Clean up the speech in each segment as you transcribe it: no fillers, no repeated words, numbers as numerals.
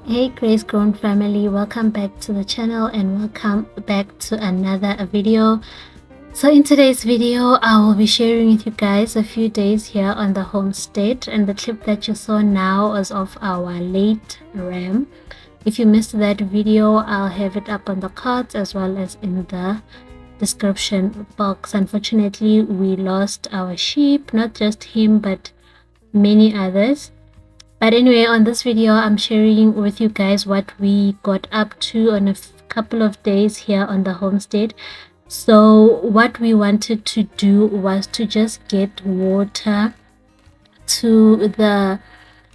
Hey Grace Grown family, welcome back to the channel and welcome back to another video. So in today's video I will be sharing with you guys a few days here on the homestead, and the clip that you saw now is of our late ram. If you missed that video, I'll have it up on the cards as well as in the description box. Unfortunately, we lost our sheep, not just him but many others. But anyway, on this video I'm sharing with you guys what we got up to on a couple of days here on the homestead. So what we wanted to do was to just get water to the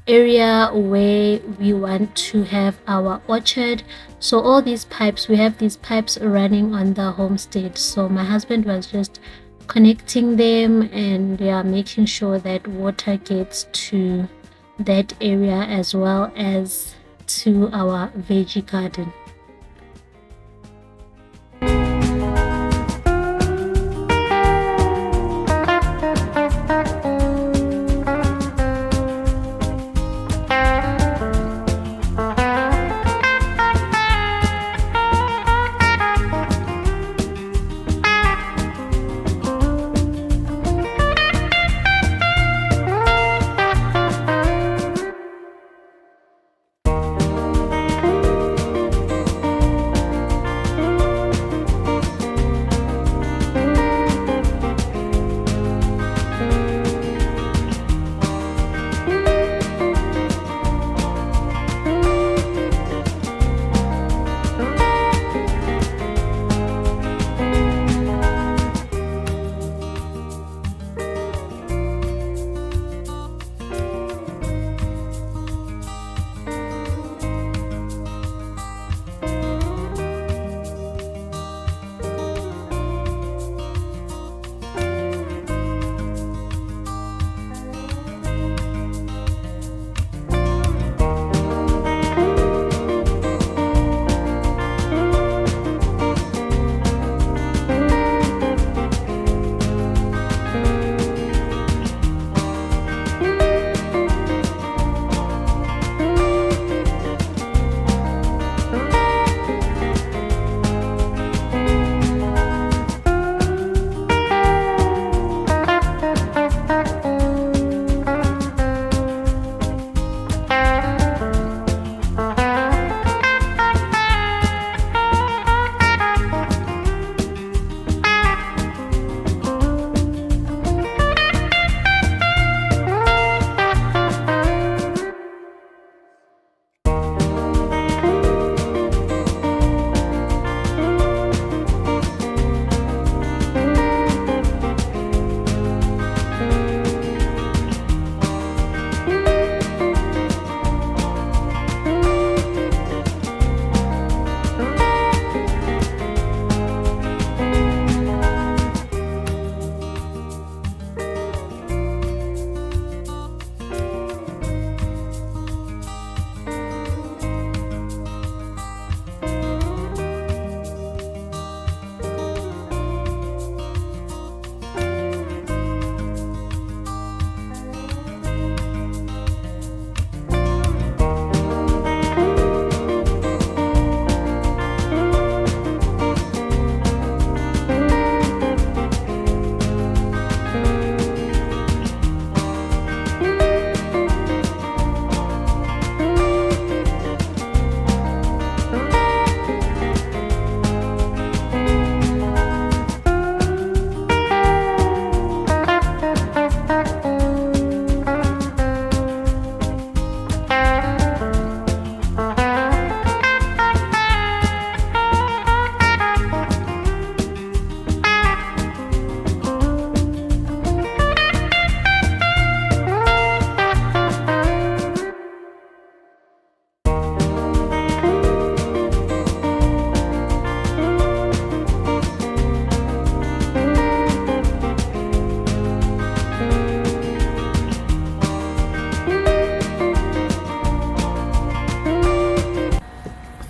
area where we want to have our orchard. So all these pipes, we have these pipes running on the homestead, so my husband was just connecting them and making sure that water gets to that area as well as to our veggie garden.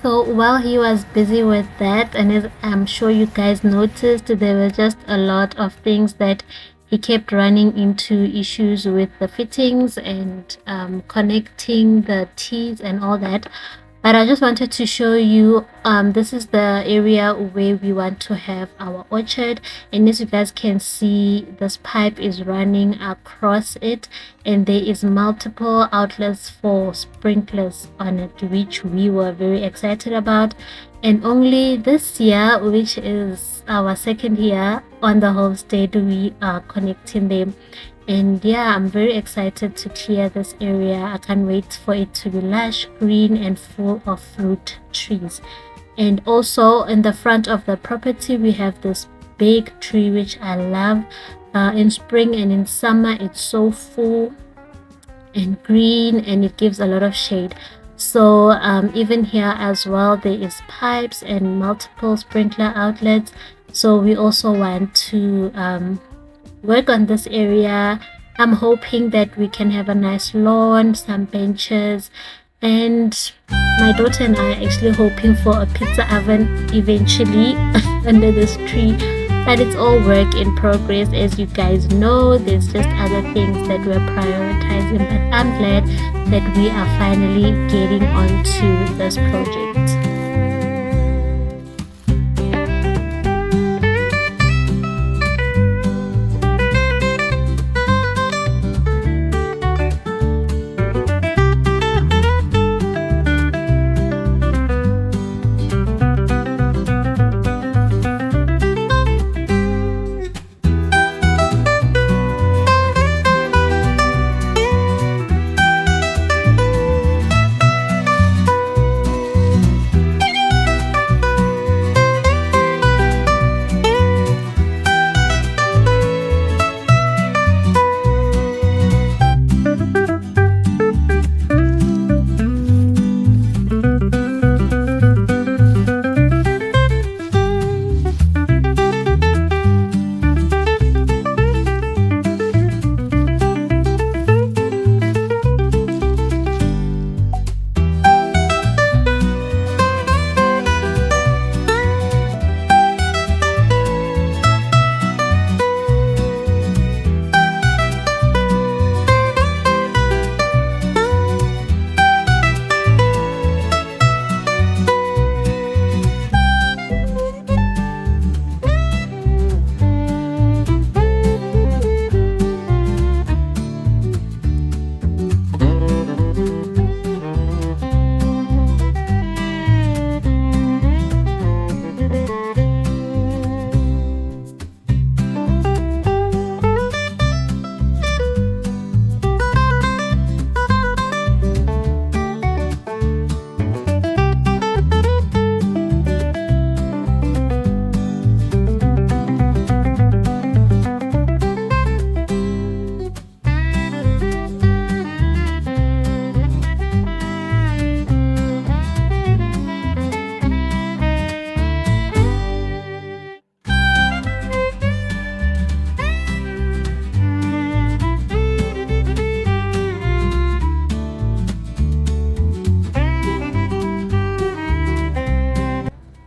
So while he was busy with that, and as I'm sure you guys noticed, there were just a lot of things that he kept running into issues with the fittings and connecting the tees and all that. But I just wanted to show you, this is the area where we want to have our orchard, and as you guys can see, this pipe is running across it, and there is multiple outlets for sprinklers on it, which we were very excited about. And only this year, which is our second year on the homestead, we are connecting them. And yeah, I'm very excited to clear this area. I can't wait for it to be lush, green, and full of fruit trees. And also in the front of the property, we have this big tree which I love. In spring and in summer, it's so full and green, and it gives a lot of shade. So even here as well, there is pipes and multiple sprinkler outlets. So we also want to work on this area. I'm hoping that we can have a nice lawn, some benches, and my daughter and I are actually hoping for a pizza oven eventually under this tree. But it's all work in progress. As you guys know, there's just other things that we're prioritizing, but I'm glad that we are finally getting onto this project.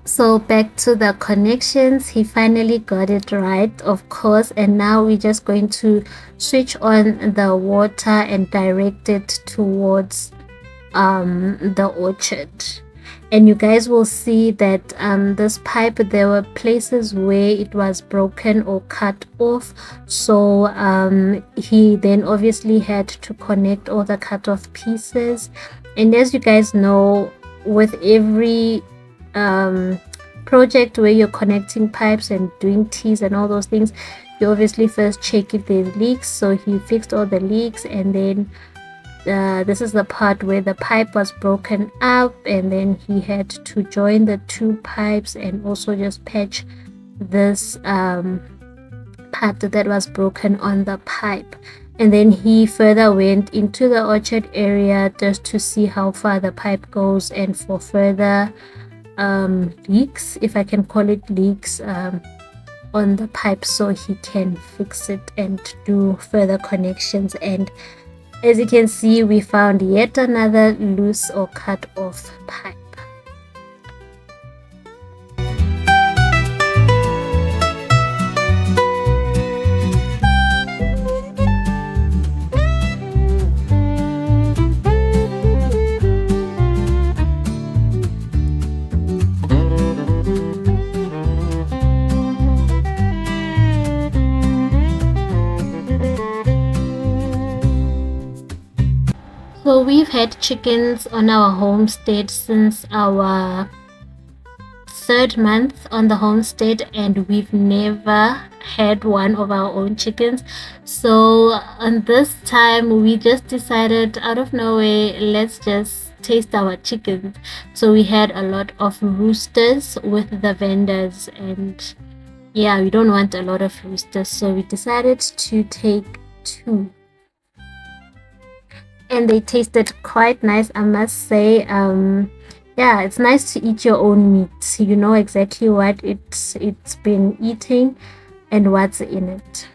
So back to the connections, he finally got it right, of course, and now we're just going to switch on the water and direct it towards the orchard. And you guys will see that this pipe, there were places where it was broken or cut off, so he then obviously had to connect all the cut off pieces. And as you guys know, with every project where you're connecting pipes and doing tees and all those things, you obviously first check if there's leaks. So he fixed all the leaks, and then this is the part where the pipe was broken up, and then he had to join the two pipes and also just patch this part that was broken on the pipe. And then he further went into the orchard area just to see how far the pipe goes, and for further leaks, if I can call it leaks, on the pipe, so he can fix it and do further connections. And as you can see, we found yet another loose or cut off pipe. we've had chickens on our homestead since our 3rd month on the homestead, and we've never had one of our own chickens. So on this time we just decided out of nowhere, let's just taste our chickens. So we had a lot of roosters with the vendors, and yeah, we don't want a lot of roosters, so we decided to take 2, and they tasted quite nice, I must say. Yeah, it's nice to eat your own meat. You know exactly what it's been eating and what's in it.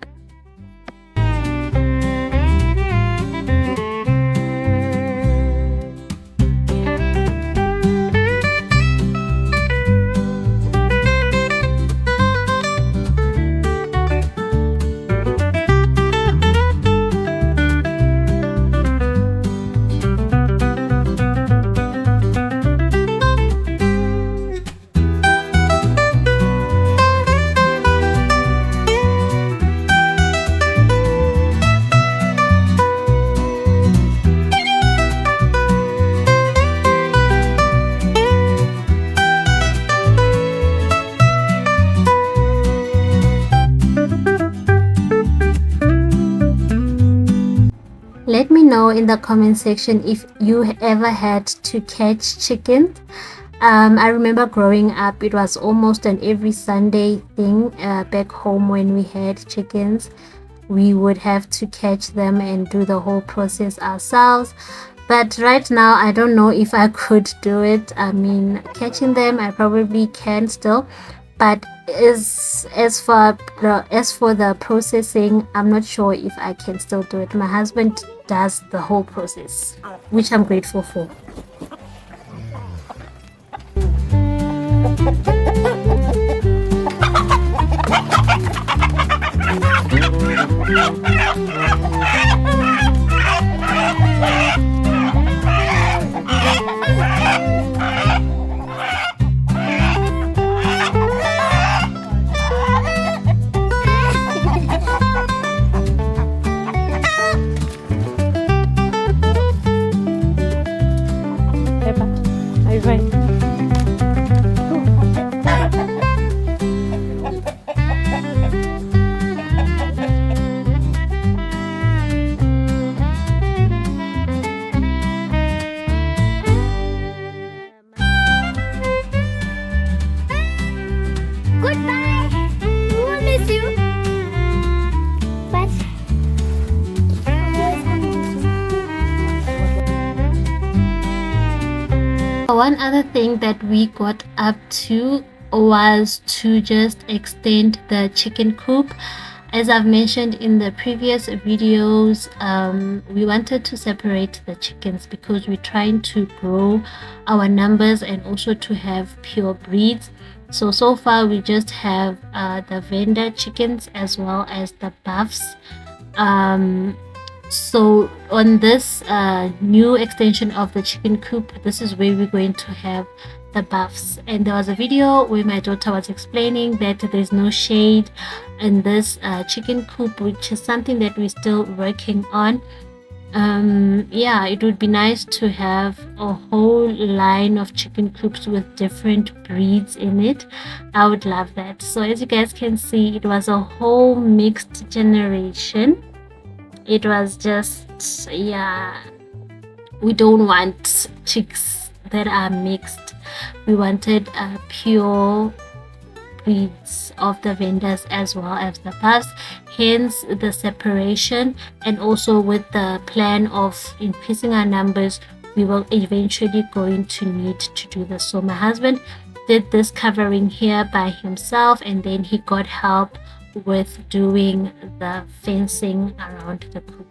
Let me know in the comment section if you ever had to catch chickens. I remember growing up, it was almost an every Sunday thing back home. When we had chickens, we would have to catch them and do the whole process ourselves. But right now I don't know if I could do it. I mean, catching them I probably can still, but as for the processing, I'm not sure if I can still do it. My husband does the whole process, which I'm grateful for. One other thing that we got up to was to just extend the chicken coop. As I've mentioned in the previous videos, we wanted to separate the chickens because we're trying to grow our numbers and also to have pure breeds. So far we just have the vendor chickens as well as the buffs. So on this new extension of the chicken coop, this is where we're going to have the buffs. And there was a video where my daughter was explaining that there's no shade in this chicken coop, which is something that we're still working on. Yeah, it would be nice to have a whole line of chicken coops with different breeds in it. I would love that. So as you guys can see, it was a whole mixed generation. It was just, yeah, we don't want chicks that are mixed. We wanted pure breeds of the vendors as well as the buffs, hence the separation. And also with the plan of increasing our numbers, we will eventually going to need to do this. So my husband did this covering here by himself, and then he got help with doing the fencing around the coop.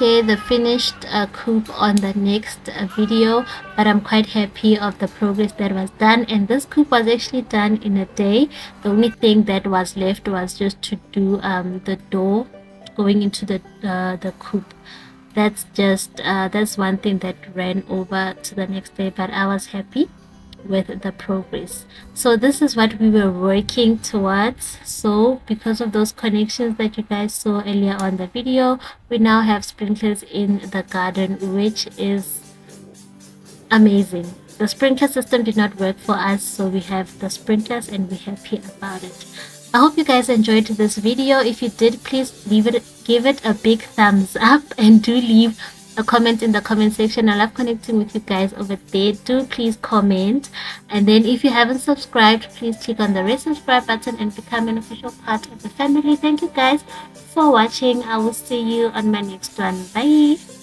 share the finished coop on the next video, but I'm quite happy of the progress that was done, and this coop was actually done in a day. The only thing that was left was just to do the door going into the coop. That's just that's one thing that ran over to the next day, but I was happy with the progress. So this is what we were working towards. So because of those connections that you guys saw earlier on the video, we now have sprinklers in the garden, which is amazing. The sprinkler system did not work for us, so we have the sprinklers and we're happy about it. I hope you guys enjoyed this video. If you did, please give it a big thumbs up, and do leave a comment in the comment section. I love connecting with you guys over there. Do please comment, and then if you haven't subscribed, please click on the red subscribe button and become an official part of the family. Thank you guys for watching. I will see you on my next one. Bye.